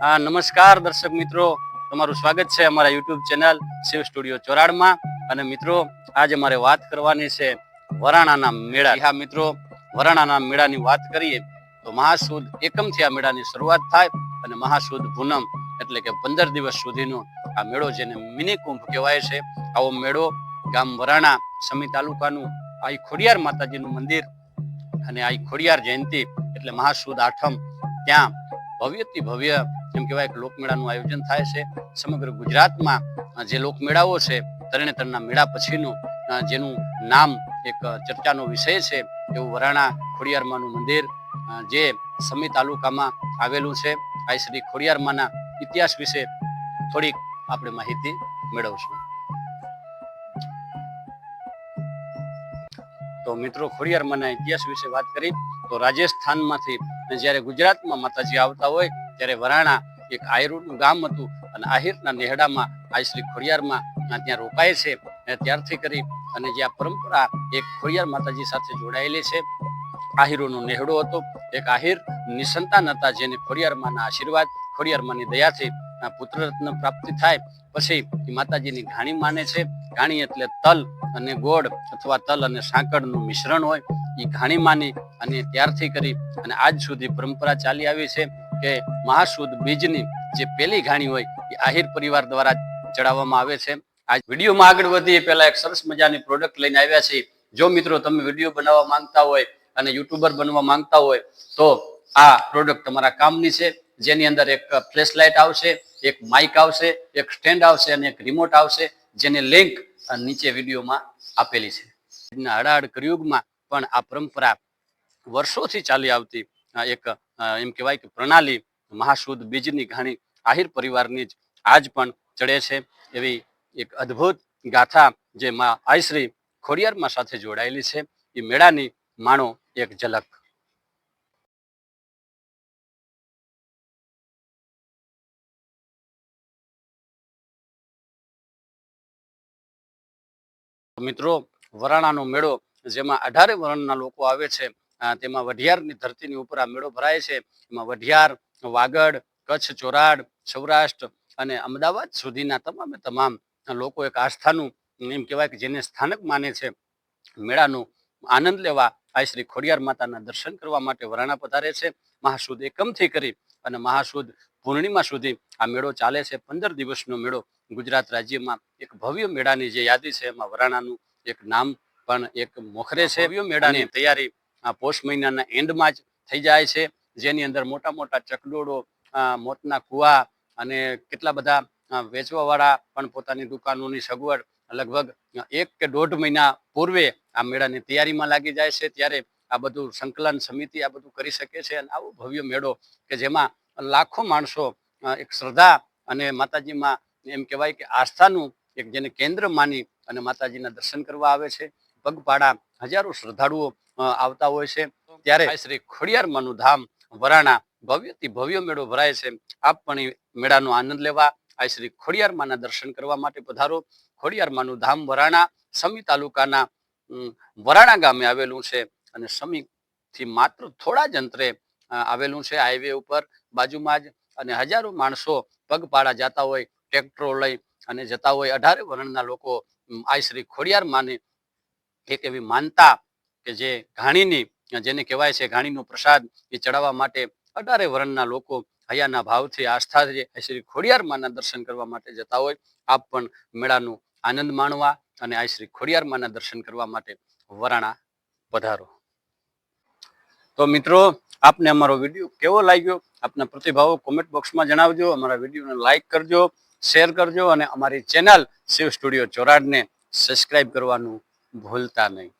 નમસ્કાર દર્શક મિત્રો, તમારું સ્વાગત છે અમારા યુટ્યુબ ચેનલ શિવ સ્ટુડિયો ચોરાડમાં. અને મિત્રો, આજે મારે વાત કરવાની છે વરાણાના મેળા. હા મિત્રો, વરાણાના મેળાની વાત કરીએ તો મહાસુદ એકમથી આ મેળાની શરૂઆત થાય અને મહાસુદ પૂનમ એટલે કે 15 દિવસ સુધીનો આ મેળો, જેને મિની કુંભ કહેવાય છે, આવો મેળો ગામ વરાણા સમી તાલુકાનું આ ખોડિયાર માતાજીનું મંદિર અને આ ખોડિયાર જયંતિ એટલે મહાસુદ આઠમ, ત્યાં ભવ્યથી ભવ્ય એમ કહેવાય કે લોકમેળાનું આયોજન થાય છે. સમગ્ર ગુજરાતમાં જે લોકમેળાઓ છે, તરણેતરના મેળા પછીનું જેનું નામ એક ચર્ચાનો વિષય છે, એવું વરાણા ખોડિયારમાંનું મંદિર જે સમી તાલુકામાં આવેલું છે. આ શ્રી ખોડિયારમાંના ઇતિહાસ વિશે થોડીક આપણે માહિતી મેળવશું. તો મિત્રો, ખોડિયારમાંના ઇતિહાસ વિશે વાત કરી તો રાજસ્થાનમાંથી જ્યારે ગુજરાતમાં માતાજી આવતા હોય ત્યારે વરાણા એક આહિરનું ગામ હતું અને આહિરના નેહડામાં આ શ્રી ખોડિયારમાં ત્યાં રોકાય છે. ત્યારથી કરી અને જે આ પરંપરા એક ખોડિયાર માતાજી સાથે જોડાયેલી છે. આહિરોનો નેહડો હતો, એક આહિર નિસંતાન હતા, જેને ખોડિયારમાંના આશીર્વાદ, ખોડિયારમાંની દયાથી પુત્રરત્ન પ્રાપ્તિ થાય પછી માતાજીની ઘાણી માને છે. ઘાણી એટલે તલ અને ગોળ અથવા તલ અને સાંકળનું મિશ્રણ હોય, એ ઘાણી માની અને ત્યારથી કરી અને આજ સુધી પરંપરા ચાલી આવી છે કે મહાસુદ બીજની જે પહેલી ઘાણી હોય એ આહિર પરિવાર દ્વારા ચડાવવામાં આવે છે. આ વિડીયોમાં આગળ વધીએ પહેલા એક સરસ મજાની પ્રોડક્ટ લઈને આવ્યા છે. જો મિત્રો તમે વિડીયો બનાવવા માંગતા હોય અને યુટ્યુબર બનવા માંગતા હોય તો આ પ્રોડક્ટ તમારા કામની છે, જેની અંદર એક ફ્લેશ લાઇટ આવશે, એક માઇક આવશે, એક સ્ટેન્ડ આવશે અને એક રિમોટ આવશે, જેની લિંક નીચે વિડીયોમાં આપેલી છે. હડાહડ કળિયુગમાં પણ આ પરંપરા વર્ષોથી ચાલી આવતી એક એમ કહેવાય કે પ્રણાલી મહાસુદ બીજની ઘાણી આહિર પરિવારની જ આજ પણ ચડે છે. એવી એક અદ્ભુત ગાથા જે માં આઈશ્રી ખોડિયારમાં સાથે જોડાયેલી છે. એ મેળાની માણો એક ઝલક. મિત્રો, વરાણાનો મેળો જેમાં 18 વર્ણના લોકો આવે છે, તેમાં વઢિયારની ધરતીની ઉપર આ મેળો ભરાય છે. એમાં વઢિયાર, વાગડ, કચ્છ, ચોરાડ, સૌરાષ્ટ્ર અને અમદાવાદ સુધીના તમામે તમામ લોકો એક આસ્થાનું એમ કહેવાય કે જેને સ્થાનક માને છે, મેળાનું આનંદ લેવા આ શ્રી ખોડિયાર માતાના દર્શન કરવા માટે વરાણા પધારે છે. મહાસુદ એકમથી કરી અને મહાસુદ પૂર્ણિમા સુધી આ મેળો ચાલે છે. 15 દિવસનો મેળો ગુજરાત રાજ્યમાં એક ભવ્ય મેળાની જે યાદી છે, એમાં વરાણાનું એક નામ પણ એક મોખરે છે. ભવ્ય મેળાની તૈયારી પોષ મહિનાના એન્ડમાં જ થઈ જાય છે, જેની અંદર મોટા મોટા ચકડોળો, મોતના કુવા અને કેટલા બધા વેચવા વાળા પણ પોતાની દુકાનોની સગવડ લગભગ 1 કે 1.5 મહિના પૂર્વે આ મેળાની તૈયારીમાં લાગી જાય છે. ત્યારે આ બધું સંકલન સમિતિ આ બધું કરી શકે છે. અને આવો ભવ્ય મેળો કે જેમાં લાખો માણસો એક શ્રદ્ધા અને માતાજીમાં એમ કહેવાય કે આસ્થાનું એક જેને કેન્દ્ર માની અને માતાજીના દર્શન કરવા આવે છે. પગપાળા હજારો શ્રદ્ધાળુઓ આવતા હોય છે. ત્યારે શ્રી ખોડિયારમાંનું ધામ વરાણા ભવ્યથી ભવ્ય મેળો ભરાય છે. આપ પણ એ મેળાનો આનંદ લેવા આ શ્રી ખોડિયારમાંના દર્શન કરવા માટે પધારો. ખોડિયારમાંનું ધામ વરાણા સમી તાલુકાના વરાણા ગામે આવેલું છે અને સમીથી માત્ર થોડા જ અંતરે આવેલું છે, હાઈવે ઉપર બાજુમાં જ. અને હજારો માણસો પગપાળા જતા હોય, ટ્રેક્ટરો લઈ અને જતા હોય. 18 વર્ણના લોકો આ શ્રી ખોડિયાર માને એક એવી માનતા કે જે ઘાણીની, જેને કહેવાય છે ઘાણીનો પ્રસાદ, એ ચડાવવા માટે 18 વર્ણના લોકો હૈયાના ભાવથી આસ્થાથી શ્રી ખોડિયાર માના દર્શન કરવા માટે જતા હોય. આપ પણ મેળાનું આનંદ માણવા અને આ શ્રી ખોડિયાર માના દર્શન કરવા માટે વરાણા પધારો. તો મિત્રો, આપને અમારો વિડીયો કેવો લાગ્યો? આપના પ્રતિભાવો કોમેન્ટ બોક્સમાં જણાવજો. અમારા વિડીયોને લાઈક કરજો, શેર કરજો અને અમારી ચેનલ શિવ સ્ટુડિયો ચોરાડને સબસ્ક્રાઇબ કરવાનું ભૂલતા નહીં.